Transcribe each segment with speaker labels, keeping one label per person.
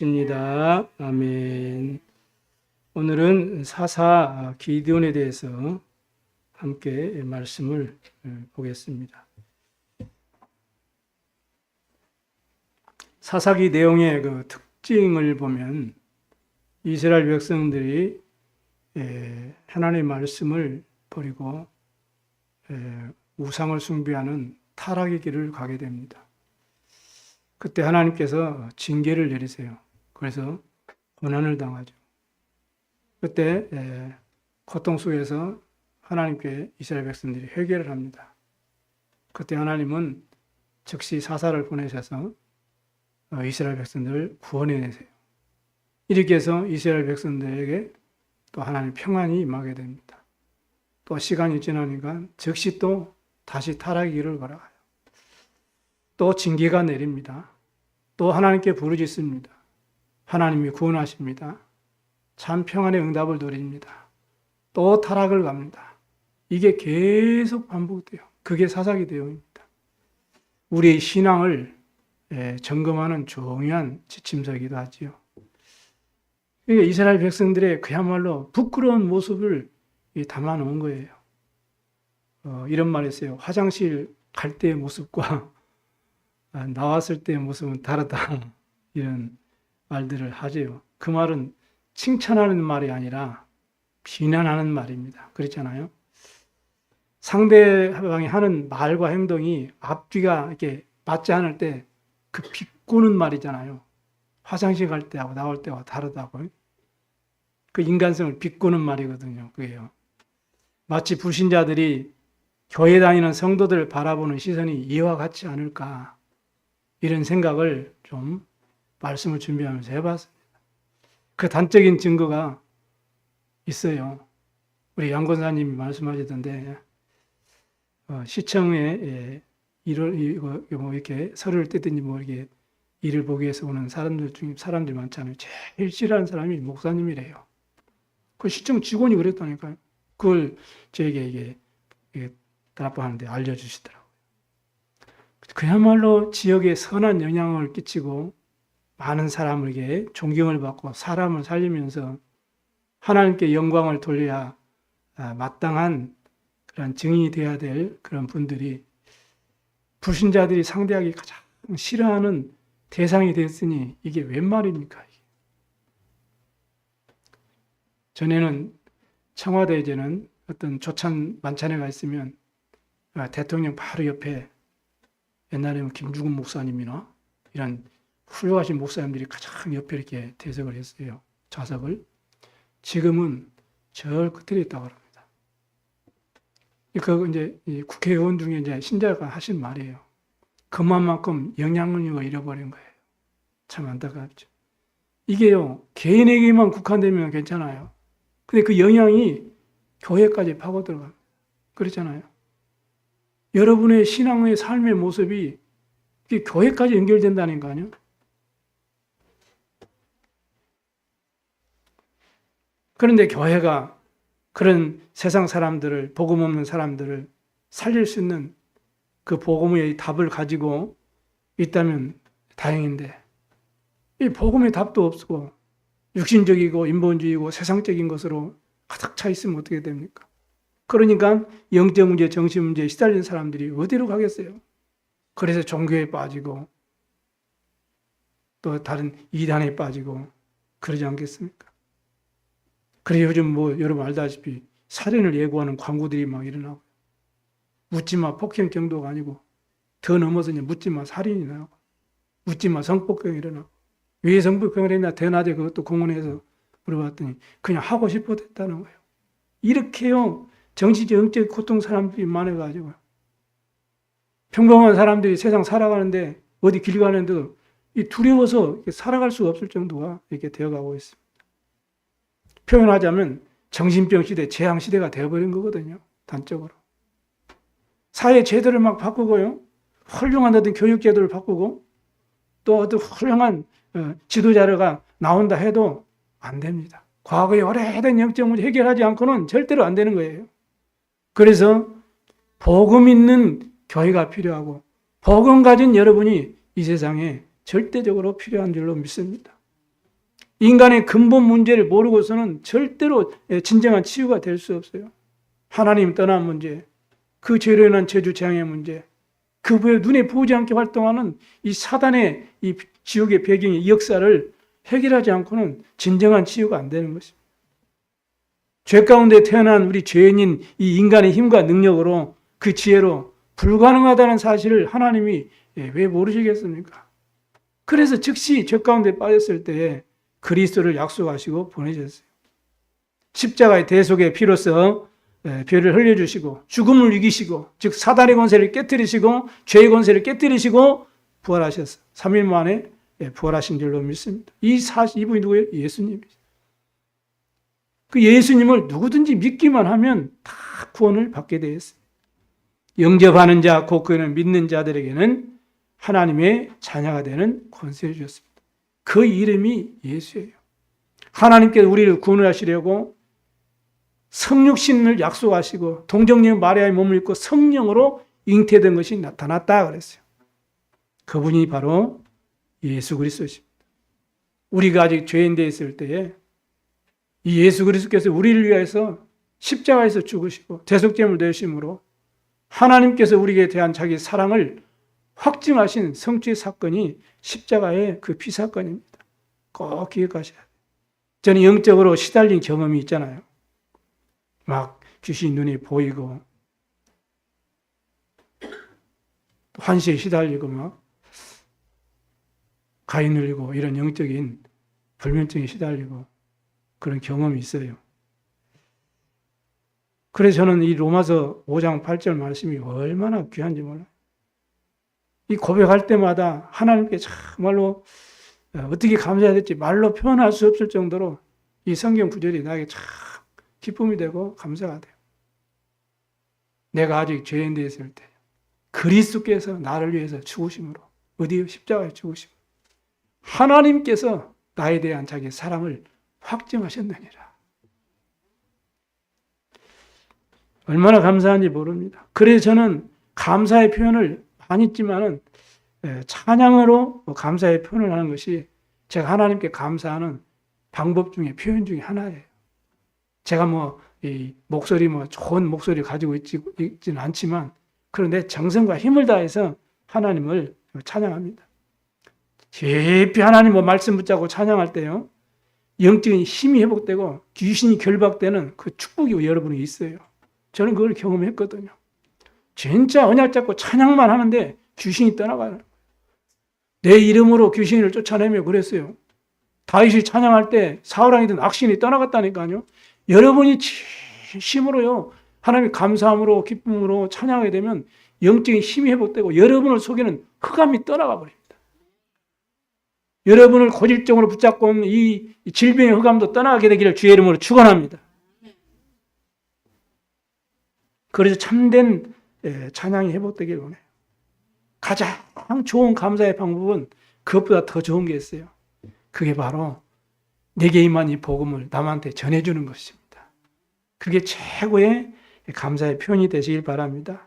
Speaker 1: 입니다. 아멘. 오늘은 사사 기드온에 대해서 함께 말씀을 보겠습니다. 사사기 내용의 그 특징을 보면 이스라엘 백성들이 하나님의 말씀을 버리고 우상을 숭배하는 타락의 길을 가게 됩니다. 그때 하나님께서 징계를 내리세요. 그래서 고난을 당하죠. 그때 고통 속에서 하나님께 이스라엘 백성들이 회개를 합니다. 그때 하나님은 즉시 사사를 보내셔서 이스라엘 백성들을 구원해내세요. 이렇게 해서 이스라엘 백성들에게 또 하나님 평안이 임하게 됩니다. 또 시간이 지나니까 즉시 또 다시 타락의 길을 걸어가요. 또 징계가 내립니다. 또 하나님께 부르짖습니다. 하나님이 구원하십니다. 참 평안의 응답을 드립니다. 또 타락을 갑니다. 이게 계속 반복돼요. 그게 사사기 내용입니다. 우리의 신앙을 점검하는 중요한 지침서이기도 하지요. 그러니까 이스라엘 백성들의 그야말로 부끄러운 모습을 담아놓은 거예요. 이런 말이 있어요. 화장실 갈 때의 모습과 나왔을 때의 모습은 다르다. 이런 말들을 하지요. 그 말은 칭찬하는 말이 아니라 비난하는 말입니다. 그렇잖아요. 상대방이 하는 말과 행동이 앞뒤가 이렇게 맞지 않을 때 그 비꼬는 말이잖아요. 화장실 갈 때하고 나올 때와 다르다고. 그 인간성을 비꼬는 말이거든요. 그게요. 마치 불신자들이 교회 다니는 성도들을 바라보는 시선이 이와 같지 않을까. 이런 생각을 좀 말씀을 준비하면서 해봤습니다. 그 단적인 증거가 있어요. 우리 양 권사님이 말씀하시던데 시청에 이렇게 서류를 떼든지 이렇게 일을 보기 위해서 오는 사람들 중에 사람들이 많잖아요. 제일 싫어하는 사람이 목사님이래요. 그 시청 직원이 그랬다니까요. 그걸 저에게 이게 답변하는데 알려주시더라고요. 그야말로 지역에 선한 영향을 끼치고 많은 사람에게 존경을 받고 사람을 살리면서 하나님께 영광을 돌려야 마땅한 그런 증인이 되어야 될 그런 분들이 불신자들이 상대하기 가장 싫어하는 대상이 됐으니 이게 웬 말입니까? 전에는 청와대에는 어떤 조찬 만찬회가 있으면 대통령 바로 옆에 옛날에는 김주근 목사님이나 이런 훌륭하신 목사님들이 가장 옆에 이렇게 대석을 했어요. 좌석을. 지금은 저 끝에 있다고 합니다. 그 이제 국회의원 중에 이제 신자가 하신 말이에요. 그만큼 영향력을 잃어버린 거예요. 참 안타깝죠. 이게요, 개인에게만 국한되면 괜찮아요. 근데 그 영향이 교회까지 파고 들어갑니다. 그렇잖아요. 여러분의 신앙의 삶의 모습이 교회까지 연결된다는 거 아니에요? 그런데 교회가 그런 세상 사람들을, 복음 없는 사람들을 살릴 수 있는 그 복음의 답을 가지고 있다면 다행인데, 이 복음의 답도 없고 육신적이고 인본주의고 세상적인 것으로 가득 차 있으면 어떻게 됩니까? 그러니까 영적 문제, 정신 문제에 시달린 사람들이 어디로 가겠어요? 그래서 종교에 빠지고 또 다른 이단에 빠지고 그러지 않겠습니까? 그래서 요즘 여러분 알다시피 살인을 예고하는 광고들이 막 일어나고 묻지마 폭행 정도가 아니고 더 넘어서 묻지마 살인이 나고 묻지마 성폭행이 일어나고 왜 성폭행을 했냐 대낮에 그것도 공원에서 물어봤더니 그냥 하고 싶었다는 거예요. 이렇게요 정치적 영적 고통 사람들이 많아가지고 평범한 사람들이 세상 살아가는데 어디 길 가는데도 두려워서 살아갈 수가 없을 정도가 이렇게 되어가고 있습니다. 표현하자면 정신병 시대, 재앙 시대가 되어버린 거거든요. 단적으로. 사회 제도를 막 바꾸고요. 훌륭한 어떤 교육 제도를 바꾸고 또 어떤 훌륭한 지도자가 나온다 해도 안 됩니다. 과거의 오래된 영적 문제 해결하지 않고는 절대로 안 되는 거예요. 그래서 복음 있는 교회가 필요하고 복음 가진 여러분이 이 세상에 절대적으로 필요한 줄로 믿습니다. 인간의 근본 문제를 모르고서는 절대로 진정한 치유가 될 수 없어요. 하나님 떠난 문제, 그 죄로 인한 저주 재앙의 문제, 그 외에 눈에 보이지 않게 활동하는 이 사단의 이 지옥의 배경의 이 역사를 해결하지 않고는 진정한 치유가 안 되는 것입니다. 죄 가운데 태어난 우리 죄인인 이 인간의 힘과 능력으로 그 지혜로 불가능하다는 사실을 하나님이 왜 모르시겠습니까? 그래서 즉시 죄 가운데 빠졌을 때에 그리스도를 약속하시고 보내셨어요. 십자가의 대속의 피로써 피를 흘려주시고 죽음을 이기시고 즉 사단의 권세를 깨뜨리시고 죄의 권세를 깨뜨리시고 부활하셨어요. 3일 만에 부활하신 줄로 믿습니다. 이분이 누구예요? 예수님이죠. 그 예수님을 누구든지 믿기만 하면 다 구원을 받게 되어 있습니다. 영접하는 자, 곧 그는 믿는 자들에게는 하나님의 자녀가 되는 권세를 주셨습니다. 그 이름이 예수예요. 하나님께서 우리를 구원하시려고 성육신을 약속하시고 동정녀 마리아의 몸을 입고 성령으로 잉태된 것이 나타났다 그랬어요. 그분이 바로 예수 그리스도십니다. 우리가 아직 죄인 돼 있을 때에 이 예수 그리스도께서 우리를 위해서 십자가에서 죽으시고 대속제물 되심으로 하나님께서 우리에게 대한 자기 사랑을 확증하신 성취의 사건이 십자가의 그 피사건입니다. 꼭 기억하셔야 돼요. 저는 영적으로 시달린 경험이 있잖아요. 막 귀신 눈이 보이고 환시에 시달리고 막 가위 눌리고 이런 영적인 불면증에 시달리고 그런 경험이 있어요. 그래서 저는 이 로마서 5장 8절 말씀이 얼마나 귀한지 몰라요. 이 고백할 때마다 하나님께 정말로 어떻게 감사해야 될지 말로 표현할 수 없을 정도로 이 성경 구절이 나에게 참 기쁨이 되고 감사가 돼요. 내가 아직 죄인 되어 있을 때 그리스도께서 나를 위해서 죽으심으로 어디에 십자가에 죽으심으로 하나님께서 나에 대한 자기의 사랑을 확증하셨느니라. 얼마나 감사한지 모릅니다. 그래서 저는 감사의 표현을 많이 했지만은 찬양으로 감사의 표현을 하는 것이 제가 하나님께 감사하는 방법 중에 표현 중에 하나예요. 제가 이 목소리 좋은 목소리 가지고 있지는 않지만 그런 내 정성과 힘을 다해서 하나님을 찬양합니다. 깊이 하나님 말씀 붙잡고 찬양할 때요. 영적인 힘이 회복되고 귀신이 결박되는 그 축복이 여러분이 있어요. 저는 그걸 경험했거든요. 진짜 언약 잡고 찬양만 하는데 귀신이 떠나가는 거예요. 내 이름으로 귀신을 쫓아내며 그랬어요. 다윗이 찬양할 때 사울왕이든 악신이 떠나갔다니까요. 여러분이 진심으로요. 하나님의 감사함으로 기쁨으로 찬양하게 되면 영적인 힘이 회복되고 여러분을 속이는 흑암이 떠나가 버립니다. 여러분을 고질적으로 붙잡고 있는 이 질병의 흑암도 떠나게 되기를 주의 이름으로 축원합니다. 그래서 참된 찬양이 회복되길 원해요. 가장 좋은 감사의 방법은 그것보다 더 좋은 게 있어요. 그게 바로 내게 임한 이 복음을 남한테 전해주는 것입니다. 그게 최고의 감사의 표현이 되시길 바랍니다.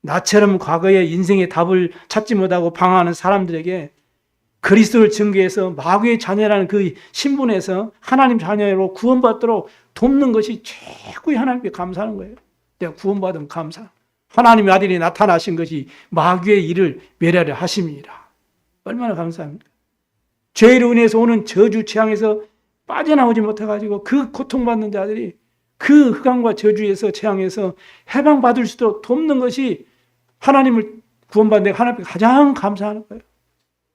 Speaker 1: 나처럼 과거에 인생의 답을 찾지 못하고 방황하는 사람들에게 그리스도를 증거해서 마귀의 자녀라는 그 신분에서 하나님 자녀로 구원받도록 돕는 것이 최고의 하나님께 감사하는 거예요. 내가 구원받은 감사. 하나님의 아들이 나타나신 것이 마귀의 일을 멸하려 하심이라. 얼마나 감사합니까? 죄로 인해서 오는 저주 재앙에서 빠져나오지 못해가지고 그 고통받는 자들이 그 흑암과 저주에서 재앙에서 해방받을 수 있도록 돕는 것이 하나님을 구원받는 하나님께 가장 감사하는 거예요.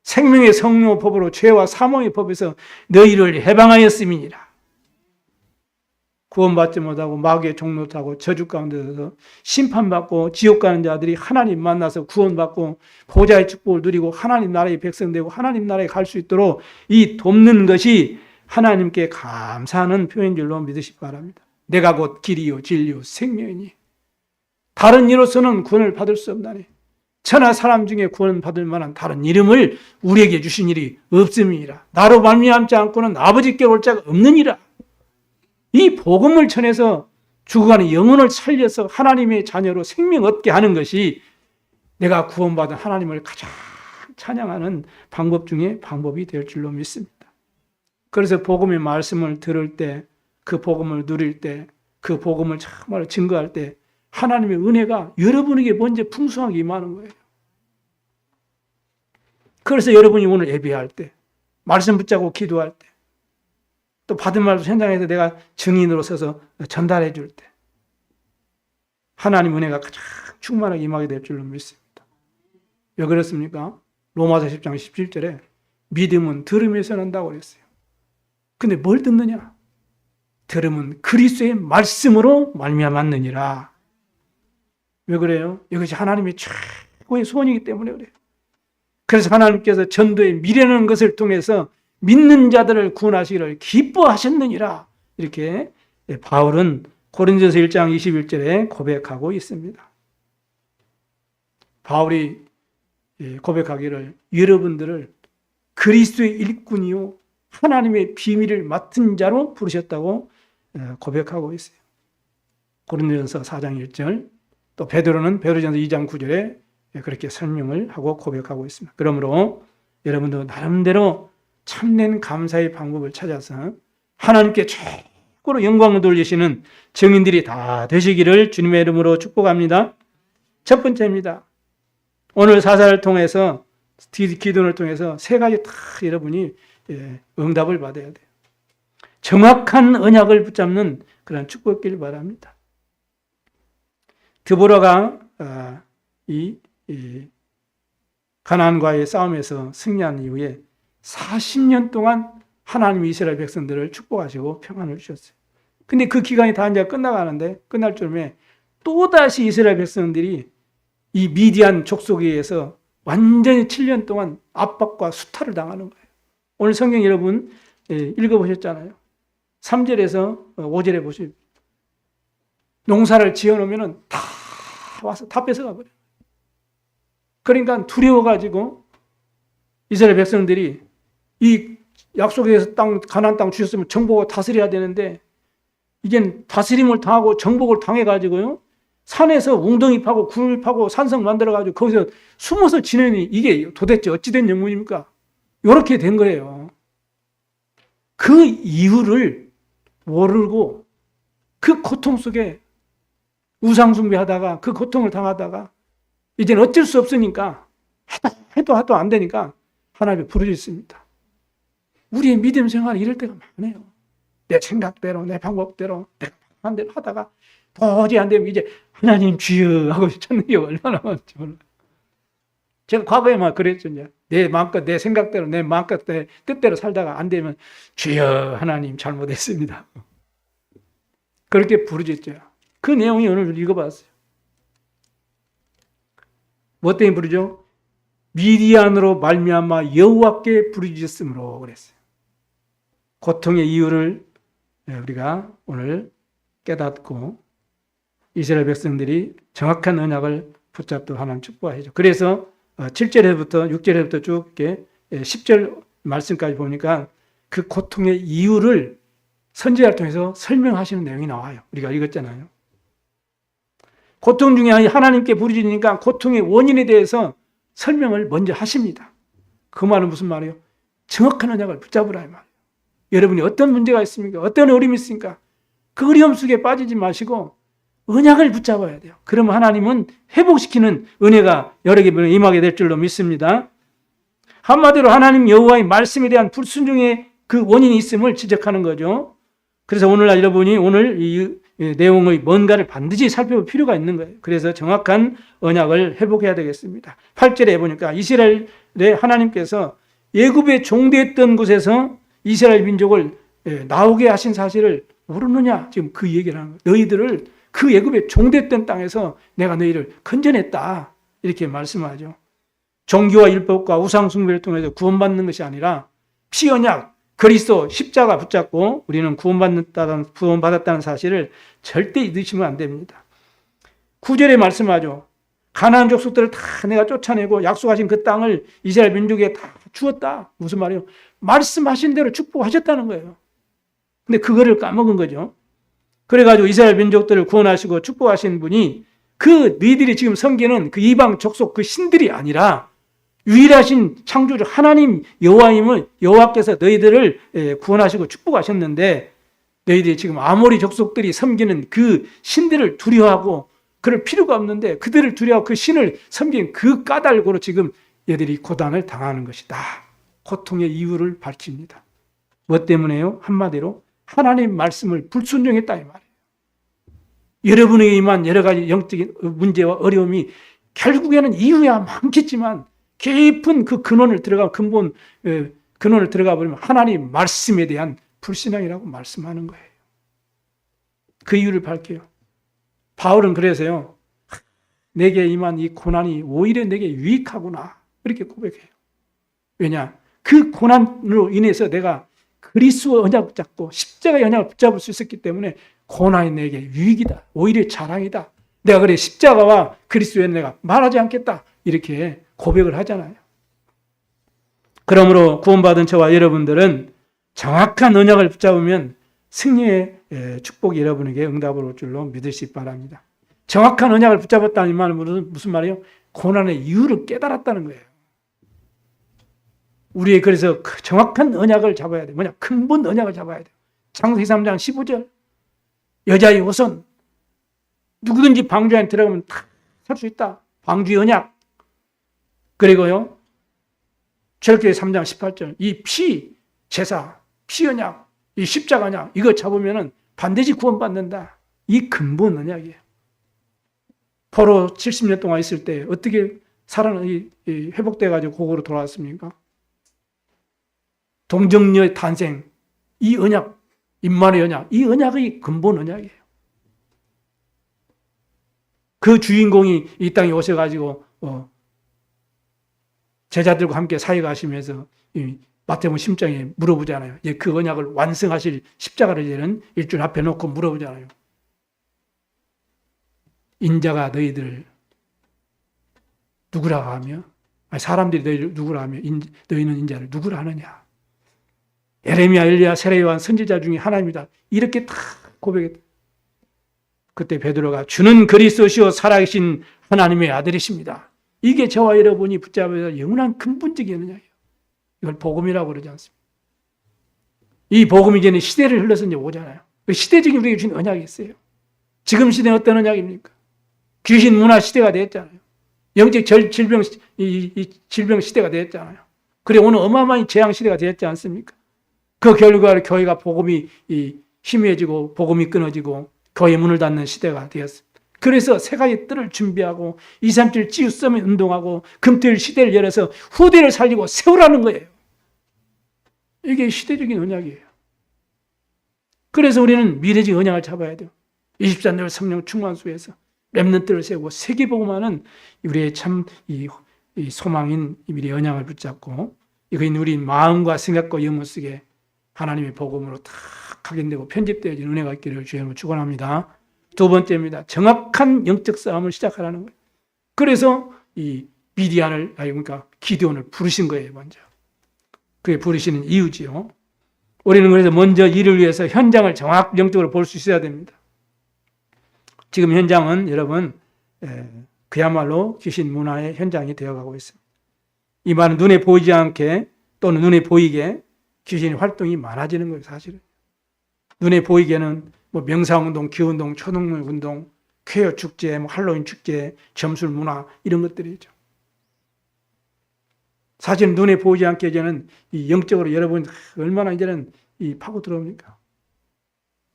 Speaker 1: 생명의 성령 법으로 죄와 사망의 법에서 너희를 해방하였음이니라. 구원받지 못하고 마귀의 종노릇하고 저주 가운데서 심판받고 지옥 가는 자들이 하나님 만나서 구원받고 보좌의 축복을 누리고 하나님 나라의 백성 되고 하나님 나라에 갈 수 있도록 이 돕는 것이 하나님께 감사하는 표현인 줄로 믿으시기 바랍니다. 내가 곧 길이요 진리요 생명이니 다른 이로서는 구원을 받을 수 없나니 천하 사람 중에 구원받을 만한 다른 이름을 우리에게 주신 일이 없음이니라. 나로 말미암지 않고는 아버지께 올 자가 없느니라. 이 복음을 전해서 죽어가는 영혼을 살려서 하나님의 자녀로 생명 얻게 하는 것이 내가 구원받은 하나님을 가장 찬양하는 방법 중에 방법이 될 줄로 믿습니다. 그래서 복음의 말씀을 들을 때, 그 복음을 누릴 때, 그 복음을 정말 증거할 때 하나님의 은혜가 여러분에게 먼저 풍성하게 임하는 거예요. 그래서 여러분이 오늘 예배할 때, 말씀 붙잡고 기도할 때, 또 받은 말도 현장에서 내가 증인으로 서서 전달해 줄 때 하나님 은혜가 가장 충만하게 임하게 될 줄로 믿습니다. 왜 그렇습니까? 로마서 10장 17절에 믿음은 들음에서 난다고 그랬어요. 근데 뭘 듣느냐? 들음은 그리스도의 말씀으로 말미암았느니라. 왜 그래요? 이것이 하나님의 최고의 소원이기 때문에 그래요. 그래서 하나님께서 전도에 미련한 것을 통해서 믿는 자들을 구원하시기를 기뻐하셨느니라. 이렇게 바울은 고린도서 1장 21절에 고백하고 있습니다. 바울이 고백하기를 여러분들을 그리스도의 일꾼이요 하나님의 비밀을 맡은 자로 부르셨다고 고백하고 있어요. 고린도전서 4장 1절, 또 베드로는 베드로전서 2장 9절에 그렇게 설명을 하고 고백하고 있습니다. 그러므로 여러분도 나름대로 참된 감사의 방법을 찾아서 하나님께 최고로 영광을 돌리시는 증인들이 다 되시기를 주님의 이름으로 축복합니다. 첫 번째입니다. 오늘 사사를 통해서, 기도를 통해서 세 가지 다 여러분이 응답을 받아야 돼요. 정확한 언약을 붙잡는 그런 축복길 바랍니다. 드보라가 이 가나안과의 싸움에서 승리한 이후에 40년 동안 하나님이 이스라엘 백성들을 축복하시고 평안을 주셨어요. 근데 그 기간이 다 이제 끝나가는데, 끝날 쯤에 또다시 이스라엘 백성들이 이 미디안 족속에 의해서 완전히 7년 동안 압박과 수탈을 당하는 거예요. 오늘 성경 여러분 읽어보셨잖아요. 3절에서 5절에 보시면 농사를 지어놓으면 다 와서 다 뺏어가 버려요. 그러니까 두려워가지고 이스라엘 백성들이 이 약속에서 가나안 땅 주셨으면 정복을 다스려야 되는데, 이제 다스림을 당하고 정복을 당해가지고요, 산에서 웅덩이 파고 굴 파고 산성 만들어가지고 거기서 숨어서 지내니 이게 도대체 어찌된 영문입니까? 이렇게 된 거예요. 그 이유를 모르고 그 고통 속에 우상숭배하다가 그 고통을 당하다가 이제는 어쩔 수 없으니까 해도 안 되니까 하나님이 부르짖습니다. 우리의 믿음 생활이 이럴 때가 많아요. 내 생각대로, 내 방법대로, 내가 한 대로 하다가 도저히 안 되면 이제 하나님 주여 하고 찾는 게 얼마나 많지 몰라요. 제가 과거에 막 그랬죠. 이제 내 마음껏, 내 생각대로, 내 마음껏, 내 뜻대로 살다가 안 되면 주여 하나님 잘못했습니다. 그렇게 부르짖죠. 그 내용이 오늘 읽어봤어요. 뭐 때문에 부르죠? 미디안으로 말미암아 여호와께 부르짖음으로 그랬어요. 고통의 이유를 우리가 오늘 깨닫고 이스라엘 백성들이 정확한 언약을 붙잡도록 하나님 축복하시죠. 그래서 7절에부터 6절에부터 쭉 이렇게 10절 말씀까지 보니까 그 고통의 이유를 선지자를 통해서 설명하시는 내용이 나와요. 우리가 읽었잖아요. 고통 중에 하나님께 부르짖으니까 고통의 원인에 대해서 설명을 먼저 하십니다. 그 말은 무슨 말이에요? 정확한 언약을 붙잡으라 이 말이에요. 여러분이 어떤 문제가 있습니까? 어떤 어려움이 있습니까? 그 어려움 속에 빠지지 마시고 언약을 붙잡아야 돼요. 그러면 하나님은 회복시키는 은혜가 여러 개 임하게 될 줄로 믿습니다. 한마디로 하나님 여호와의 말씀에 대한 불순종의 그 원인이 있음을 지적하는 거죠. 그래서 오늘날 여러분이 오늘 이 내용의 뭔가를 반드시 살펴볼 필요가 있는 거예요. 그래서 정확한 언약을 회복해야 되겠습니다. 8절에 보니까 이스라엘의 하나님께서 애굽에 종되었던 곳에서 이스라엘 민족을 나오게 하신 사실을 모르느냐? 지금 그 얘기를 하는 거예요. 너희들을 그 애굽에 종됐던 땅에서 내가 너희를 건져냈다. 이렇게 말씀하죠. 종교와 율법과 우상 숭배를 통해서 구원받는 것이 아니라 피언약, 그리스도 십자가 붙잡고 우리는 구원받았다는 사실을 절대 잊으시면 안 됩니다. 9절에 말씀하죠. 가나안 족속들을 다 내가 쫓아내고 약속하신 그 땅을 이스라엘 민족에 다 주었다. 무슨 말이에요? 말씀하신 대로 축복하셨다는 거예요. 근데 그거를 까먹은 거죠. 그래가지고 이스라엘 민족들을 구원하시고 축복하신 분이 그 너희들이 지금 섬기는 그 이방 족속 그 신들이 아니라 유일하신 창조주 하나님 여호와께서 너희들을 구원하시고 축복하셨는데 너희들이 지금 아모리 족속들이 섬기는 그 신들을 두려워하고 그럴 필요가 없는데 그들을 두려워하고 그 신을 섬기는 그 까닭으로 지금 얘들이 고난을 당하는 것이다. 고통의 이유를 밝힙니다. 뭐 때문에요? 한마디로 하나님 말씀을 불순종했다 이 말이에요. 여러분에게 임한 여러 가지 영적인 문제와 어려움이 결국에는 이유야 많겠지만 깊은 그 근원을 들어가 근원을 들어가 버리면 하나님 말씀에 대한 불신앙이라고 말씀하는 거예요. 그 이유를 밝혀요. 바울은 그래서요. 내게 임한 이 고난이 오히려 내게 유익하구나 이렇게 고백해요. 왜냐? 그 고난으로 인해서 내가 그리스도의 언약을 붙잡고 십자가의 언약을 붙잡을 수 있었기 때문에 고난이 내게 유익이다. 오히려 자랑이다. 내가 그래 십자가와 그리스도에 내가 말하지 않겠다. 이렇게 고백을 하잖아요. 그러므로 구원받은 저와 여러분들은 정확한 언약을 붙잡으면 승리의 축복이 여러분에게 응답을 올 줄로 믿으시기 바랍니다. 정확한 언약을 붙잡았다는 말은 무슨 말이에요? 고난의 이유를 깨달았다는 거예요. 우리 그래서 정확한 언약을 잡아야 돼요. 뭐냐? 근본 언약을 잡아야 돼요. 창세기 3장 15절 여자의 우선 누구든지 방주 안에 들어가면 다 살 수 있다. 방주의 언약. 그리고요. 절기의 3장 18절 이 피 제사, 피 언약, 이 십자가 언약 이거 잡으면 반드시 구원받는다. 이 근본 언약이에요. 포로 70년 동안 있을 때 어떻게 회복돼가지고 고국으로 돌아왔습니까? 동정녀의 탄생, 이 언약, 임마누엘 언약, 이 언약의 근본 언약이에요. 그 주인공이 이 땅에 오셔가지고 제자들과 함께 사역하시면서 마태복음 10장에 물어보잖아요. 그 언약을 완성하실 십자가를 이제는 일주일 앞에 놓고 물어보잖아요. 인자가 너희들 누구라 하며 사람들이 너희를 누구라 하며 너희는 인자를 누구라 하느냐. 에레미야, 엘리야, 세례요한 선지자 중에 하나입니다. 이렇게 다 고백했다. 그때 베드로가 주는 그리스도시요 살아계신 하나님의 아들이십니다. 이게 저와 여러분이 붙잡아야 영원한 근본적인 언약이에요. 이걸 복음이라고 그러지 않습니다. 이 복음이 이제는 시대를 흘러서 이제 오잖아요. 시대적인 우리에게 주신 언약이 있어요. 지금 시대는 어떤 언약입니까? 귀신 문화 시대가 됐잖아요. 영적 질병 시대가 됐잖아요. 그래 오늘 어마어마한 재앙 시대가 됐지 않습니까? 그 결과로 교회가 복음이 희미해지고 복음이 끊어지고 교회 문을 닫는 시대가 되었습니다. 그래서 세 가지 뜰을 준비하고 2, 3일 찌우 써면 운동하고 금토일 시대를 열어서 후대를 살리고 세우라는 거예요. 이게 시대적인 언약이에요. 그래서 우리는 미래적 언약을 잡아야 돼요. 24늘 성령 충만 속에서 렘넌트를 세우고 세계복음화는 우리의 참 이 소망인 미래 언약을 붙잡고 이거인 우리 마음과 생각과 영혼 속에 하나님의 복음으로 다 각인되고 편집되어진 은혜가 있기를 주님으로 축원합니다. 두 번째입니다. 정확한 영적 싸움을 시작하라는 거예요. 그래서 이 미디안을 그러니까 기드온을 부르신 거예요. 먼저. 그게 부르시는 이유지요. 우리는 그래서 먼저 이를 위해서 현장을 정확 영적으로 볼 수 있어야 됩니다. 지금 현장은 여러분 그야말로 귀신 문화의 현장이 되어가고 있습니다. 이 말은 눈에 보이지 않게 또는 눈에 보이게 귀신의 활동이 많아지는 거예요. 사실은. 눈에 보이게는 뭐 명상운동, 기운동, 초능력운동, 쾌여 축제, 뭐 할로윈 축제, 점술 문화 이런 것들이죠. 사실 눈에 보이지 않게 이제는 이 영적으로 여러분 얼마나 이제는 이 파고 들어옵니까?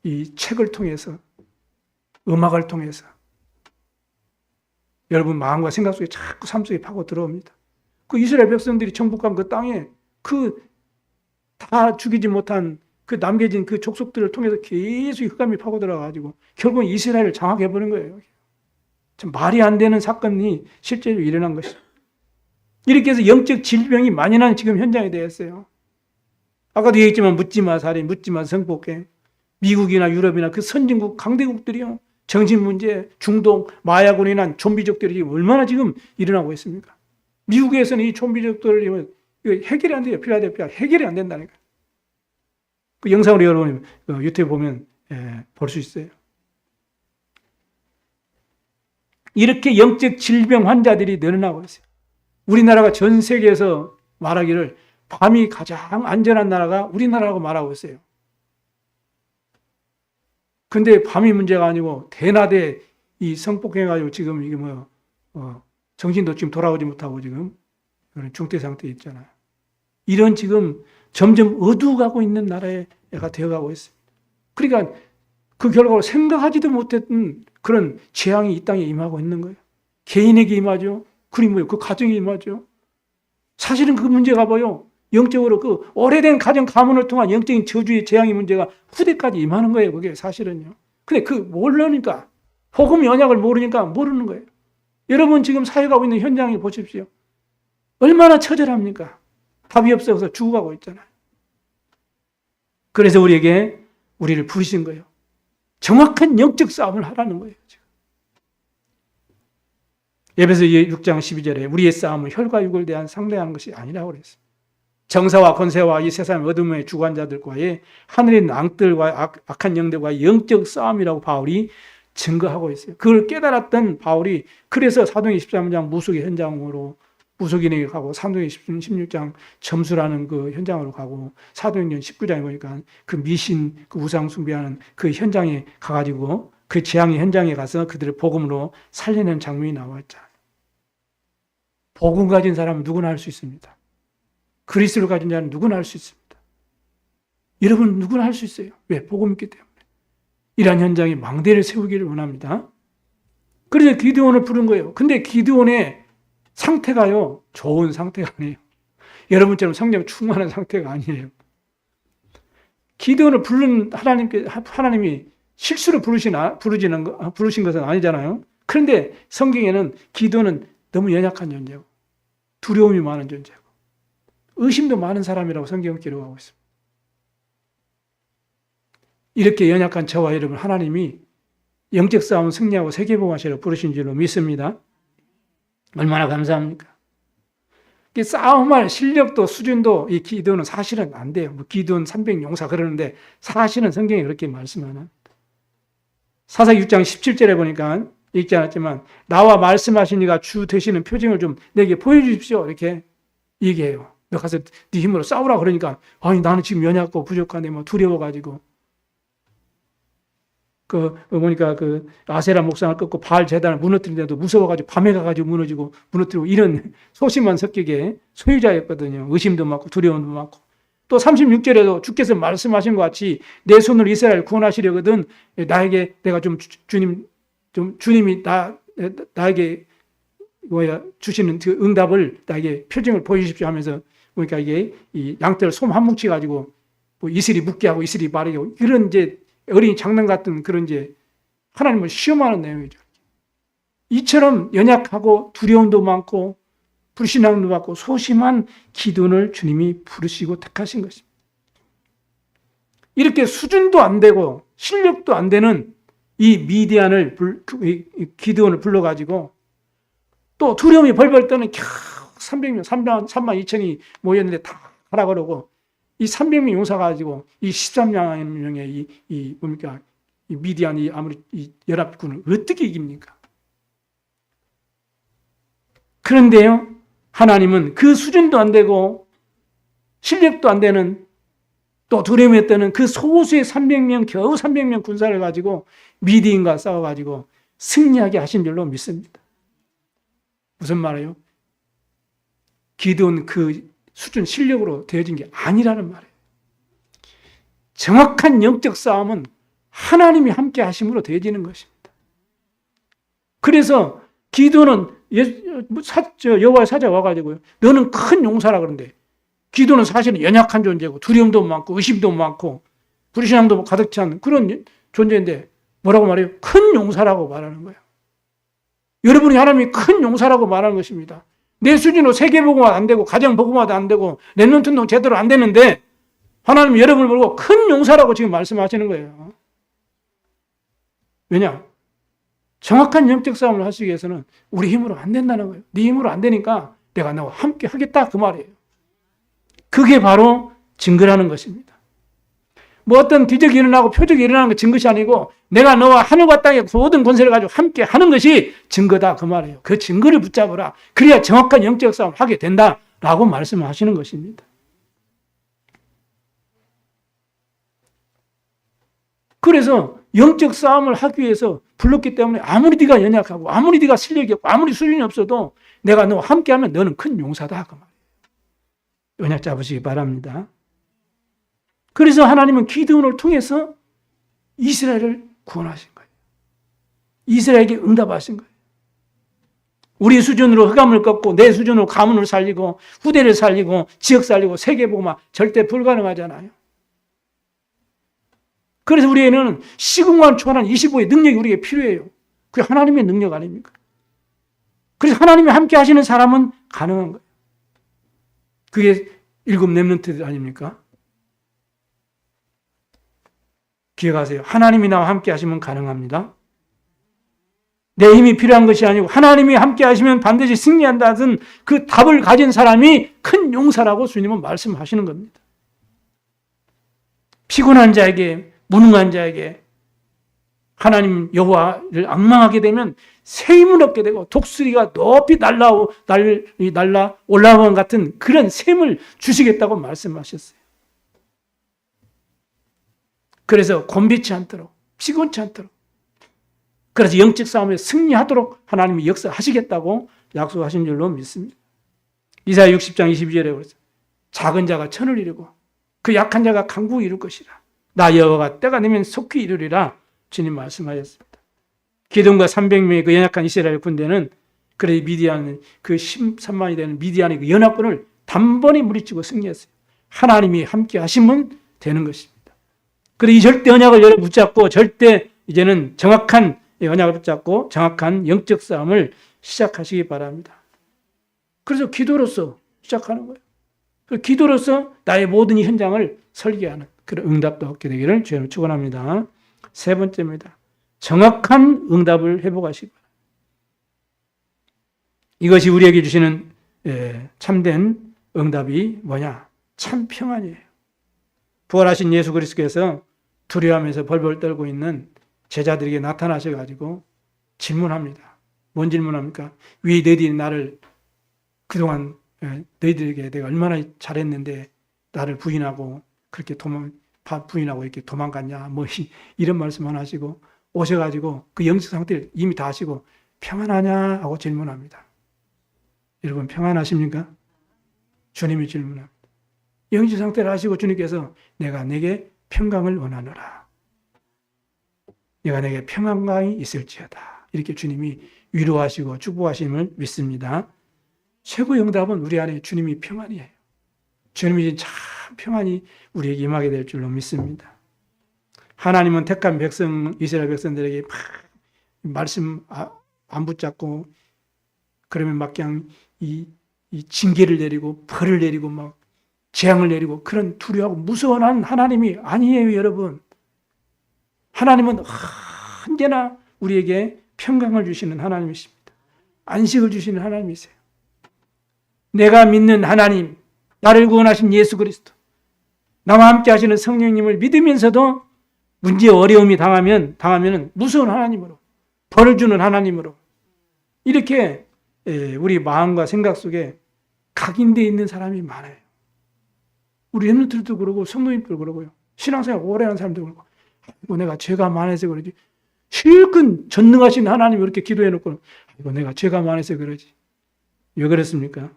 Speaker 1: 이 책을 통해서, 음악을 통해서 여러분 마음과 생각 속에 자꾸 삶 속에 파고 들어옵니다. 그 이스라엘 백성들이 정복한 그 땅에 그 다 죽이지 못한 그 남겨진 그 족속들을 통해서 계속 흑암이 파고 들어가가지고 결국 이스라엘을 장악해버린 거예요. 참 말이 안 되는 사건이 실제로 일어난 것이죠. 이렇게 해서 영적 질병이 만연한 지금 현장이 되었어요. 아까도 얘기했지만 묻지마 살인, 묻지마 성폭행, 미국이나 유럽이나 그 선진국 강대국들이요. 정신문제, 중독, 마약으로 인한 좀비족들이 지금 얼마나 지금 일어나고 있습니까? 미국에서는 이 좀비족들을 해결이 안 돼요. 필라델피아 해결이 안 된다니까. 그 영상으로 여러분 유튜브 보면 볼 수 있어요. 이렇게 영적 질병 환자들이 늘어나고 있어요. 우리나라가 전 세계에서 말하기를 밤이 가장 안전한 나라가 우리나라라고 말하고 있어요. 근데 밤이 문제가 아니고 대낮에 이 성폭행해가지고 지금 이게 정신도 지금 돌아오지 못하고 지금 그런 중대 상태에 있잖아요. 이런 지금 점점 어두워가고 있는 나라가 되어가고 있습니다. 그러니까 그 결과로 생각하지도 못했던 그런 재앙이 이 땅에 임하고 있는 거예요. 개인에게 임하죠. 그리고 그 가정에 임하죠. 사실은 그 문제가 뭐요? 영적으로 그 오래된 가정 가문을 통한 영적인 저주의 재앙의 문제가 후대까지 임하는 거예요. 그게 사실은요. 근데 모르니까 복음 언약을 모르니까 모르는 거예요. 여러분 지금 사역하고 있는 현장에 보십시오. 얼마나 처절합니까? 답이 없어서 죽어가고 있잖아요. 그래서 우리를 부르신 거예요. 정확한 영적 싸움을 하라는 거예요. 지금. 에베소 6장 12절에 우리의 싸움은 혈과 육을 대한 상대하는 것이 아니라고 그랬어요. 정사와 권세와 이 세상 어둠의 주관자들과의 하늘의 낭들과 악한 영들과의 영적 싸움이라고 바울이 증거하고 있어요. 그걸 깨달았던 바울이 그래서 사도행전 13장 무속의 현장으로 무속인에게 가고 사도행전 16장 점수라는 그 현장으로 가고 사도행전 19장에 보니까 그 미신 그 우상 숭배하는 그 현장에 가가지고 그 재앙의 현장에 가서 그들을 복음으로 살리는 장면이 나와 있잖아요. 복음 가진 사람은 누구나 할 수 있습니다. 그리스도를 가진 자는 누구나 할 수 있습니다. 여러분 누구나 할 수 있어요. 왜? 복음이 있기 때문에. 이러한 현장에 망대를 세우기를 원합니다. 그래서 기드온을 부른 거예요. 근데 기드온의 상태가요, 좋은 상태가 아니에요. 여러분처럼 성령 충만한 상태가 아니에요. 기드온을 부른 하나님이 실수로 부르신 것은 아니잖아요. 그런데 성경에는 기드온은 너무 연약한 존재고, 두려움이 많은 존재고, 의심도 많은 사람이라고 성경은 기록하고 있습니다. 이렇게 연약한 저와 여러분, 하나님이 영적 싸움 승리하고 세계복음하시러 부르신 줄로 믿습니다. 얼마나 감사합니까? 싸움할 실력도 수준도 이 기드온은 사실은 안 돼요. 기드온 300용사 그러는데 사실은 성경이 그렇게 말씀하는. 사사기 6장 17절에 보니까 읽지 않았지만 나와 말씀하신 이가 주 되시는 표징을 좀 내게 보여주십시오. 이렇게 얘기해요. 너 가서 네 힘으로 싸우라 그러니까 아니 나는 지금 연약하고 부족한데 두려워가지고 보니까 아세라 목상을 끊고 바알 제단을 무너뜨리는데도 무서워가지고 밤에 가가지고 무너뜨리고 이런 소심한 성격의 소유자였거든요. 의심도 많고 두려움도 많고. 또 36절에도 주께서 말씀하신 것 같이 내 손으로 이스라엘을 구원하시려거든 나에게 내가 주님이 나에게 주시는 그 응답을 나에게 표징을 보여주십시오 하면서 보니까 이게 이 양떼를 솜 한 뭉치 가지고 이슬이 묻게 하고 이슬이 마르게 하고 이런 이제 어린이 장난 같은 그런 이제 하나님을 시험하는 내용이죠. 이처럼 연약하고 두려움도 많고 불신앙도 많고 소심한 기드온을 주님이 부르시고 택하신 것입니다. 이렇게 수준도 안 되고 실력도 안 되는 이 미디안을 기드온을 불러가지고 또 두려움이 벌벌 떠는 겨우 300명, 3만 2천이 모였는데 다 하라 그러고 이 300명 용사 가지고 이 13명의 이 미디안이 아무리 이 연합군을 어떻게 이깁니까? 그런데요, 하나님은 그 수준도 안 되고 실력도 안 되는 또 두려움에 떠는 그 소수의 300명, 겨우 300명 군사를 가지고 미디안과 싸워가지고 승리하게 하신 줄로 믿습니다. 무슨 말이에요? 기드온 그 수준 실력으로 되어진 게 아니라는 말이에요. 정확한 영적 싸움은 하나님이 함께 하심으로 되어지는 것입니다. 그래서 기드온은 여호와의 사자가 와가지고요. 너는 큰 용사라 그러는데 기드온은 사실은 연약한 존재고 두려움도 많고 의심도 많고 불신앙도 가득 찬 그런 존재인데 뭐라고 말해요? 큰 용사라고 말하는 거예요. 여러분이 하나님이 큰 용사라고 말하는 것입니다. 내 수준으로 세계복음화도 안 되고 가정복음화도 안 되고 랩런트운동 제대로 안 되는데 하나님이 여러분을 보고 큰 용사라고 지금 말씀하시는 거예요. 왜냐? 정확한 영적 싸움을 하시기 위해서는 우리 힘으로 안 된다는 거예요. 네 힘으로 안 되니까 내가 너와 함께 하겠다 그 말이에요. 그게 바로 증거라는 것입니다. 뭐 어떤 기적이 일어나고 표적이 일어나는 게 증거시 아니고 내가 너와 하늘과 땅의 모든 권세를 가지고 함께 하는 것이 증거다 그 말이에요. 그 증거를 붙잡으라. 그래야 정확한 영적 싸움을 하게 된다라고 말씀하시는 것입니다. 그래서 영적 싸움을 하기 위해서 불렀기 때문에 아무리 네가 연약하고 아무리 네가 실력이 없고 아무리 수준이 없어도 내가 너와 함께하면 너는 큰 용사다 그 말이에요. 언약 잡으시기 바랍니다. 그래서 하나님은 기드온을 통해서 이스라엘을 구원하신 거예요. 이스라엘에게 응답하신 거예요. 우리 수준으로 흑암을 꺾고 내 수준으로 가문을 살리고 후대를 살리고 지역 살리고 세계 복음화 절대 불가능하잖아요. 그래서 우리에는 시공간 초월한 25의 능력이 우리에게 필요해요. 그게 하나님의 능력 아닙니까? 그래서 하나님이 함께 하시는 사람은 가능한 거예요. 그게 7 렘넌트 아닙니까? 기억하세요. 하나님이 나와 함께 하시면 가능합니다. 내 힘이 필요한 것이 아니고 하나님이 함께 하시면 반드시 승리한다는 그 답을 가진 사람이 큰 용사라고 주님은 말씀하시는 겁니다. 피곤한 자에게, 무능한 자에게 하나님 여호와를 앙망하게 되면 새 힘을 얻게 되고 독수리가 높이 날라 올라오는 같은 그런 샘을 주시겠다고 말씀하셨어요. 그래서 곤비치 않도록, 피곤치 않도록, 그래서 영적 싸움에 승리하도록 하나님이 역사하시겠다고 약속하신 줄로 믿습니다. 이사야 60장 22절에 그랬어요. 작은 자가 천을 이루고 그 약한 자가 강국을 이룰 것이라. 나 여호와가 때가 되면 속히 이루리라 주님 말씀하셨습니다. 기드온과 300명의 그 연약한 이스라엘 군대는 그래 미디안 그 13만이 되는 미디안의 그 연합군을 단번에 물리치고 승리했어요. 하나님이 함께 하시면 되는 것입니다. 그래서 이 절대 언약을 여러분 붙잡고 절대 이제는 정확한 언약을 붙잡고 정확한 영적 싸움을 시작하시기 바랍니다. 그래서 기도로서 시작하는 거예요. 그래서 기도로서 나의 모든 이 현장을 설계하는 그런 응답도 얻게 되기를 주님을 축원합니다. 세 번째입니다. 정확한 응답을 회복하시기 바랍니다. 이것이 우리에게 주시는 참된 응답이 뭐냐? 참 평안이에요. 부활하신 예수 그리스도께서 두려워하면서 벌벌 떨고 있는 제자들에게 나타나셔가지고 질문합니다. 뭔 질문합니까? 왜 너희들이 나를 그동안 너희들에게 내가 얼마나 잘했는데 나를 부인하고 그렇게 부인하고 이렇게 도망갔냐? 뭐 이런 말씀만 하시고 오셔가지고 그 영적 상태를 이미 다 하시고 평안하냐? 하고 질문합니다. 여러분 평안하십니까? 주님이 질문합니다. 영적 상태를 하시고 주님께서 내가 내게 평강을 원하노라. 내가 내게 평안감이 있을지어다. 이렇게 주님이 위로하시고 축복하심을 믿습니다. 최고의 응답은 우리 안에 주님이 평안이에요. 주님이 참 평안이 우리에게 임하게 될 줄로 믿습니다. 하나님은 택한 백성, 이스라엘 백성들에게 막 말씀 안 붙잡고 그러면 막 그냥 이 징계를 내리고 벌을 내리고 막 재앙을 내리고 그런 두려워하고 무서워하는 하나님이 아니에요, 여러분. 하나님은 언제나 우리에게 평강을 주시는 하나님이십니다. 안식을 주시는 하나님이세요. 내가 믿는 하나님, 나를 구원하신 예수 그리스도, 나와 함께 하시는 성령님을 믿으면서도 문제 어려움이 당하면 무서운 하나님으로, 벌을 주는 하나님으로 이렇게 우리 마음과 생각 속에 각인되어 있는 사람이 많아요. 우리 렘넌트들도 그러고 성도님들도 그러고요. 신앙생활 오래 한 사람도 그러고 아이고 내가 죄가 많아서 그러지. 실컷 전능하신 하나님이 이렇게 기도해놓고 아이고 내가 죄가 많아서 그러지. 왜 그랬습니까?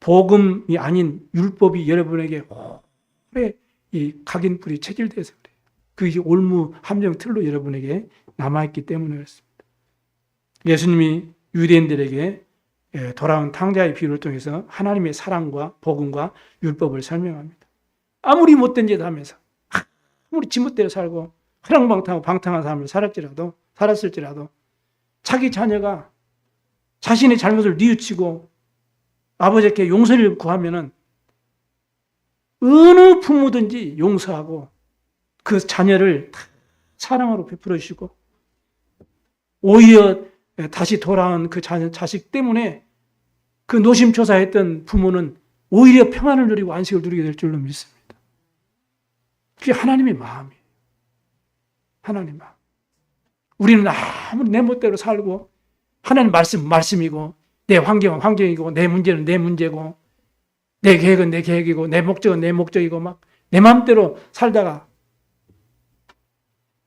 Speaker 1: 복음이 아닌 율법이 여러분에게 오래 이 각인뿔이 체질돼서 그래요. 그게 올무 함정 틀로 여러분에게 남아있기 때문에 그렇습니다. 예수님이 유대인들에게 돌아온 탕자의 비유를 통해서 하나님의 사랑과 복음과 율법을 설명합니다. 아무리 못된 짓 하면서 아무리 지멋대로 살고 허랑방탕하고 방탕한 삶을 살았을지라도 자기 자녀가 자신의 잘못을 뉘우치고 아버지께 용서를 구하면은 어느 부모든지 용서하고 그 자녀를 사랑으로 베풀어 주시고 오히려 다시 돌아온 그 자식 때문에 그 노심초사했던 부모는 오히려 평안을 누리고 안식을 누리게 될 줄로 믿습니다. 그게 하나님의 마음이에요. 하나님 마음. 우리는 아무리 내 멋대로 살고 하나님 말씀이고 내 환경은 환경이고 내 문제는 내 문제고 내 계획은 내 계획이고 내 목적은 내 목적이고 막 내 마음대로 살다가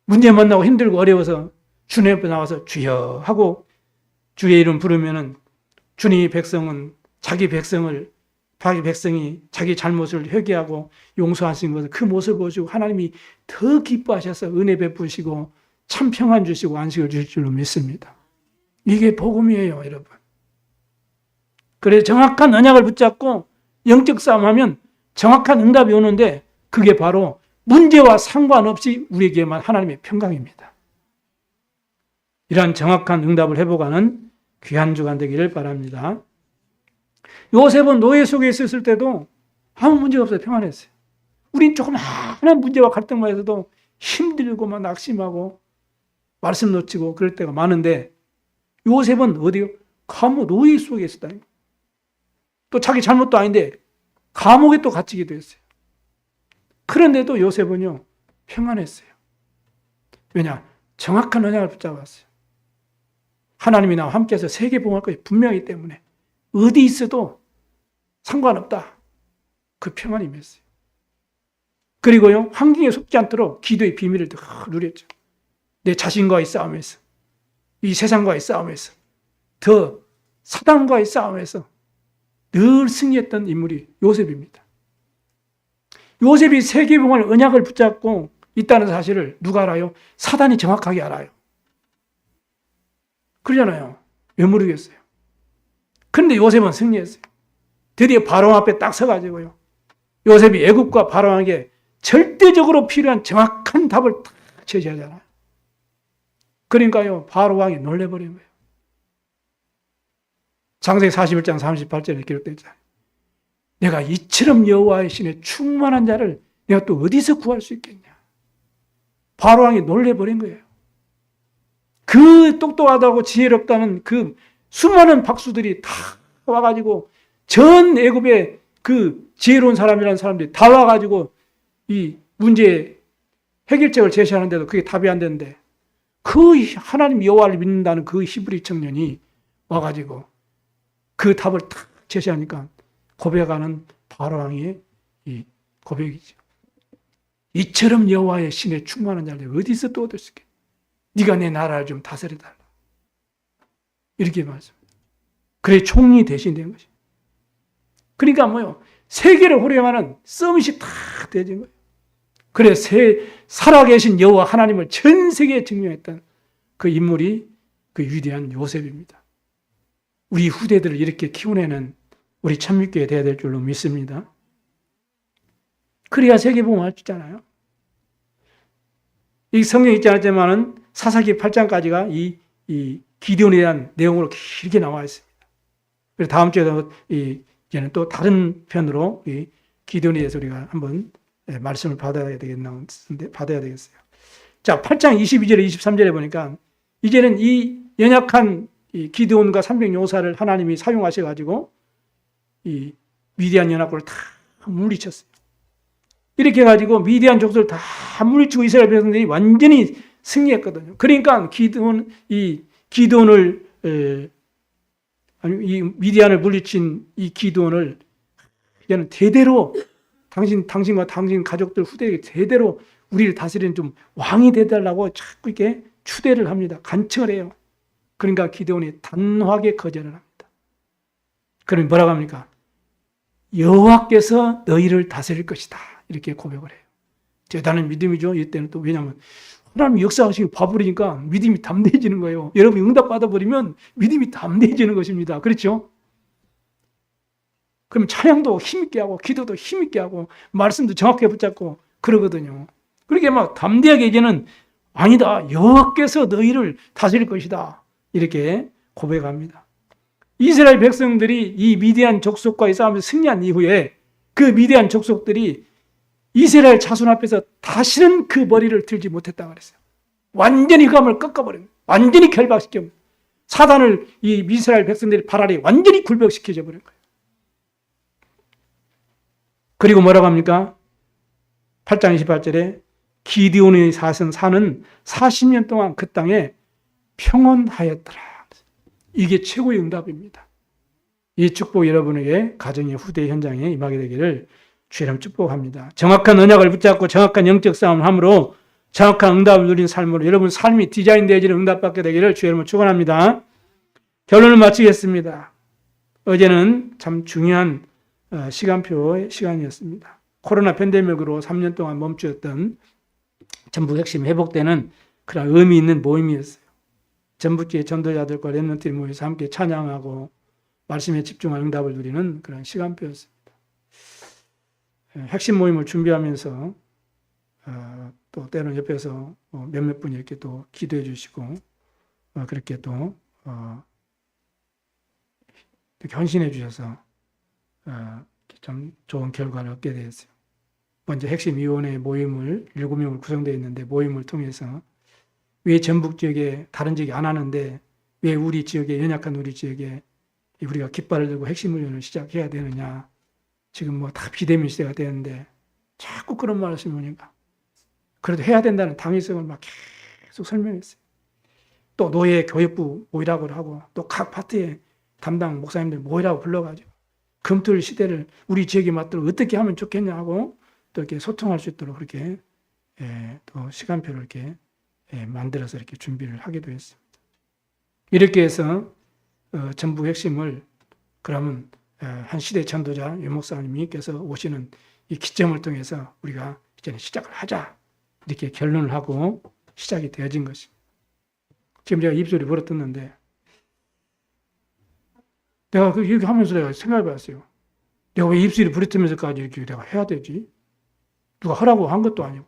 Speaker 1: 문제 만나고 힘들고 어려워서 주님 앞에 나와서 주여 하고 주의 이름 부르면은 주님의 백성은 자기 백성이 자기 잘못을 회개하고 용서하신 것을 그 모습을 보시고 하나님이 더 기뻐하셔서 은혜 베푸시고 참 평안 주시고 안식을 주실 줄로 믿습니다. 이게 복음이에요, 여러분. 그래서 정확한 언약을 붙잡고 영적 싸움하면 정확한 응답이 오는데 그게 바로 문제와 상관없이 우리에게만 하나님의 평강입니다. 이러한 정확한 응답을 회복하는 귀한 주간 되기를 바랍니다. 요셉은 노예 속에 있었을 때도 아무 문제가 없어요. 평안했어요. 우린 조그마한 문제와 갈등만 해서도 힘들고 막 낙심하고 말씀 놓치고 그럴 때가 많은데 요셉은 어디요? 감옥 노예 속에 있었다. 또 자기 잘못도 아닌데 감옥에 또 갇히기도 했어요. 그런데도 요셉은요 평안했어요. 왜냐? 정확한 언약을 붙잡았어요. 하나님이 나와 함께해서 세계 봉할 것이 분명하기 때문에 어디 있어도 상관없다. 그 평안이 임했어요. 그리고요 환경에 속지 않도록 기도의 비밀을 더 누렸죠. 내 자신과의 싸움에서 이 세상과의 싸움에서 더 사단과의 싸움에서 늘 승리했던 인물이 요셉입니다. 요셉이 세계봉을 언약을 붙잡고 있다는 사실을 누가 알아요? 사단이 정확하게 알아요. 그러잖아요. 왜 모르겠어요. 그런데 요셉은 승리했어요. 드디어 바로 앞에 딱 서가지고요. 요셉이 애굽과 바로에게 절대적으로 필요한 정확한 답을 딱 제시하잖아요. 그러니까요 바로 왕이 놀래버린 거예요. 창세기 41장 38절에 기록되어 있잖아요. 내가 이처럼 여호와의 신에 충만한 자를 내가 또 어디서 구할 수 있겠냐. 바로 왕이 놀래버린 거예요. 그 똑똑하다고 지혜롭다는 그 수많은 박수들이 다 와가지고 전 애굽의 그 지혜로운 사람이라는 사람들이 다 와가지고 이 문제의 해결책을 제시하는데도 그게 답이 안 되는데 그 하나님 여호와를 믿는다는 그 히브리 청년이 와가지고 그 답을 딱 제시하니까 고백하는 바로왕의 이 고백이죠. 이처럼 여호와의 신에 충만한 자를 어디서 또 얻을 수 있겠냐. 네가 내 나라를 좀 다스려달라. 이렇게 말씀합니다. 그래 총리 대신 된 것이. 그러니까 뭐요? 세계를 호령하는 서밋이 다 되어진 거예요. 그래 살아계신 여호와 하나님을 전 세계에 증명했던 그 인물이 그 위대한 요셉입니다. 우리 후대들을 이렇게 키워내는 우리 참육교회 되어야 될 줄로 믿습니다. 그래야 세계복음을 할 수 있잖아요. 이 성경에 있지 않았지만은 사사기 8장까지가 이 기드온에 대한 내용으로 길게 나와 있습니다. 그래서 다음 주에도 이제는 또 다른 편으로 이 기드온에 대해서 우리가 한번 말씀을 받아야 되겠어요. 자, 8장 22절에 23절에 보니까 이제는 이 연약한 이 기드온과 300용사를 하나님이 사용하셔가지고 이 미디안 연합군을 다 물리쳤어요. 이렇게 해가지고 미디안 족속을 다 물리치고 이스라엘 백성들이 완전히 승리했거든요. 그러니까 이 미디안을 물리친 이 기드온을 이제는 대대로 당신과 당신 가족들 후대에게 대대로 우리를 다스리는 좀 왕이 되달라고 자꾸 이렇게 추대를 합니다. 간청을 해요. 그러니까 기드온이 단호하게 거절을 합니다. 그럼 뭐라고 합니까? 여호와께서 너희를 다스릴 것이다. 이렇게 고백을 해요. 대단한 믿음이죠. 이때는 또 왜냐하면 하나님이 역사하시고 봐버리니까 믿음이 담대해지는 거예요. 여러분이 응답 받아버리면 믿음이 담대해지는 것입니다. 그렇죠? 그럼 찬양도 힘있게 하고 기도도 힘있게 하고 말씀도 정확하게 붙잡고 그러거든요. 그렇게 막 담대하게 이제는 아니다. 여호와께서 너희를 다스릴 것이다. 이렇게 고백합니다. 이스라엘 백성들이 이 미디안 족속과의 싸움에서 승리한 이후에 그 미디안 족속들이 이스라엘 자손 앞에서 다시는 그 머리를 들지 못했다고 그랬어요. 완전히 그 감을 꺾어버린 거예요. 완전히 결박시켜 사단을 이 이스라엘 백성들이 발 아래 완전히 굴복시켜져 버린 거예요. 그리고 뭐라고 합니까? 8장 28절에 기드온의 산은 40년 동안 그 땅에 평온하였더라. 이게 최고의 응답입니다. 이 축복 여러분에게 가정의 후대 현장에 임하게 되기를 주의 이름으로 축복합니다. 정확한 언약을 붙잡고 정확한 영적 싸움을 함으로 정확한 응답을 누린 삶으로 여러분 삶이 디자인되어지는 응답받게 되기를 주의 이름으로 축원합니다. 결론을 마치겠습니다. 어제는 참 중요한 시간표의 시간이었습니다. 코로나 팬데믹으로 3년 동안 멈추었던 전북 핵심 회복되는 그런 의미 있는 모임이었어요. 전북교회 전도자들과 렘넌트들이 모여서 함께 찬양하고 말씀에 집중한 응답을 누리는 그런 시간표였습니다. 핵심 모임을 준비하면서 또 때로는 옆에서 몇몇 분이 이렇게 또 기도해 주시고 그렇게 또 헌신해 주셔서 참 좋은 결과를 얻게 되었어요. 먼저 핵심위원회 모임을 7명을 구성되어 있는데 모임을 통해서 왜 전북 지역에 다른 지역이 안 하는데 왜 우리 지역에 연약한 우리 지역에 우리가 깃발을 들고 핵심훈련을 시작해야 되느냐. 지금 뭐 다 비대면 시대가 되는데 자꾸 그런 말을 하시니까 그래도 해야 된다는 당위성을 막 계속 설명했어요. 또 노예 교육부 모이라고 하고 또 각 파트에 담당 목사님들 모이라고 불러가지고 금토일 시대를 우리 지역에 맞도록 어떻게 하면 좋겠냐 하고 또 이렇게 소통할 수 있도록 그렇게 또 시간표를 이렇게 만들어서 이렇게 준비를 하기도 했습니다. 이렇게 해서 전북 핵심을 그러면 한 시대 전도자 유 목사님께서 오시는 이 기점을 통해서 우리가 이제는 시작을 하자 이렇게 결론을 하고 시작이 되어진 것입니다. 지금 제가 입술이 벌어졌는데 내가 이렇게 하면서 내가 생각해 봤어요. 내가 왜 입술이 부르트면서까지 이렇게 내가 해야 되지? 누가 하라고 한 것도 아니고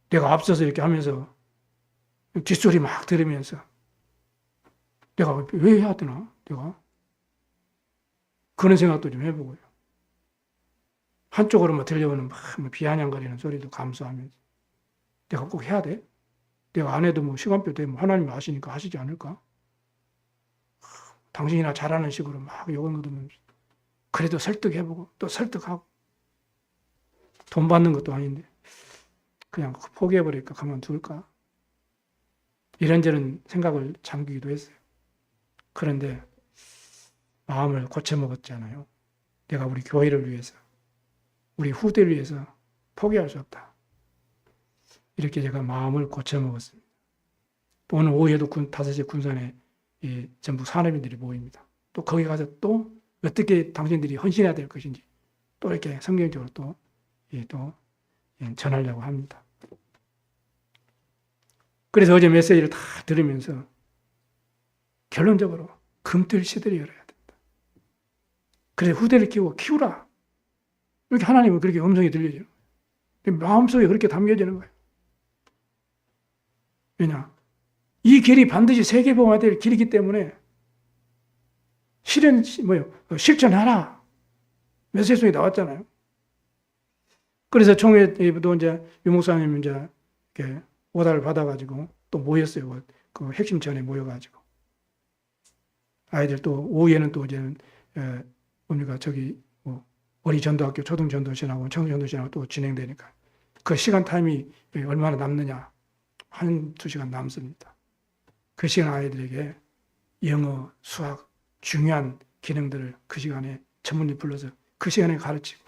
Speaker 1: 내가 앞서서 이렇게 하면서 뒷소리 막 들으면서 내가 왜 해야 되나? 내가 그런 생각도 좀 해보고요. 한쪽으로만 들려오는 막 비아냥거리는 소리도 감수하면서 내가 꼭 해야 돼? 내가 안 해도 뭐 시간표 되면 하나님이 아시니까 하시지 않을까? 당신이나 잘하는 식으로 막 욕을 먹으면서 그래도 설득해보고 또 설득하고 돈 받는 것도 아닌데 그냥 포기해버릴까 가만둘까 이런저런 생각을 잠기기도 했어요. 그런데 마음을 고쳐먹었잖아요. 내가 우리 교회를 위해서 우리 후대를 위해서 포기할 수 없다. 이렇게 제가 마음을 고쳐먹었습니다. 오늘 오후에도 5시 군산에 이 전북 산업인들이 모입니다. 또 거기 가서 또 어떻게 당신들이 헌신해야 될 것인지 또 이렇게 성경적으로 또 전하려고 합니다. 그래서 어제 메시지를 다 들으면서 결론적으로 금뜰 시대를 열어야 된다. 그래서 후대를 키우라. 이렇게 하나님은 그렇게 음성이 들려져요. 마음속에 그렇게 담겨지는 거예요. 왜냐? 이 길이 반드시 세계복음화 될 길이기 때문에 실천하라. 메시지 속에 나왔잖아요. 그래서 총회도 이제 유 목사님 이제 이렇게 오다를 받아가지고 또 모였어요. 그 핵심전에 모여가지고 아이들 또 오후에는 또 이제는 뭡니까 저기 어리 전도학교 초등 전도신하고 청소 전도신하고 또 진행되니까 그 시간 타임이 얼마나 남느냐 1-2시간 남습니다. 그 시간 아이들에게 영어, 수학 중요한 기능들을 그 시간에 전문의 불러서 그 시간에 가르치고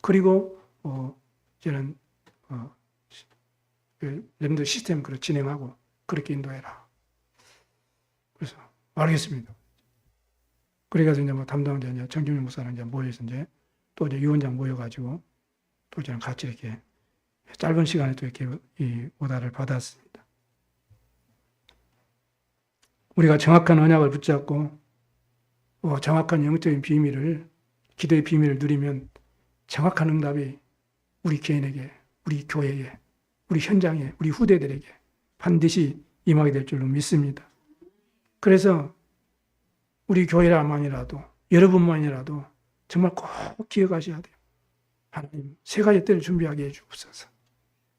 Speaker 1: 그리고 이제는 렘더 시스템 그렇게 진행하고 그렇게 인도해라. 그래서 알겠습니다. 그래가지고 이제 뭐 담당자 이제 정준일 목사는 이제 모여서 이제 또 이제 유원장 모여가지고 또 이제 같이 이렇게 짧은 시간에 또 이렇게 이 오다를 받았습니다. 우리가 정확한 언약을 붙잡고 정확한 영적인 비밀을 기도의 비밀을 누리면 정확한 응답이 우리 개인에게, 우리 교회에, 우리 현장에, 우리 후대들에게 반드시 임하게 될 줄로 믿습니다. 그래서 우리 교회라만이라도 여러분만이라도 정말 꼭 기억하셔야 돼요. 하나님 3가지 때를 준비하게 해주옵소서.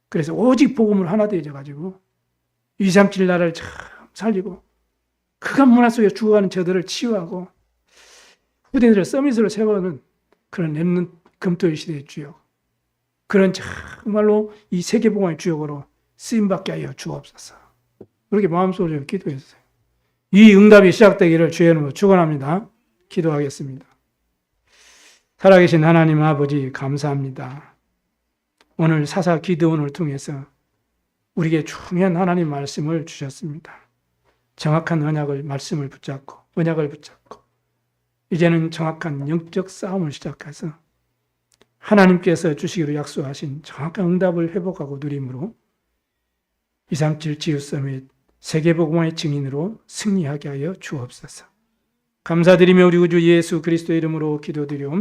Speaker 1: 그래서 오직 복음을 하나 되어져가지고 237 나라를 참 살리고 그간 문화 속에 죽어가는 저들을 치유하고 후대들을 서밋으로 세워가는 그런 렘넌트 금토의 시대의 주역 그런 정말로 이 세계복음의 주역으로 쓰임받게 하여 주옵소서. 그렇게 마음속으로 기도했어요. 이 응답이 시작되기를 주의 이름으로 축원합니다. 기도하겠습니다. 살아계신 하나님 아버지 감사합니다. 오늘 사사 기드온을 통해서 우리에게 중요한 하나님 말씀을 주셨습니다. 정확한 말씀을 붙잡고 언약을 붙잡고 이제는 정확한 영적 싸움을 시작해서 하나님께서 주시기로 약속하신 정확한 응답을 회복하고 누림으로 237 지읒서밋 세계복음화의 증인으로 승리하게 하여 주옵소서. 감사드리며 우리 구주 예수 그리스도의 이름으로 기도드리옵나이다.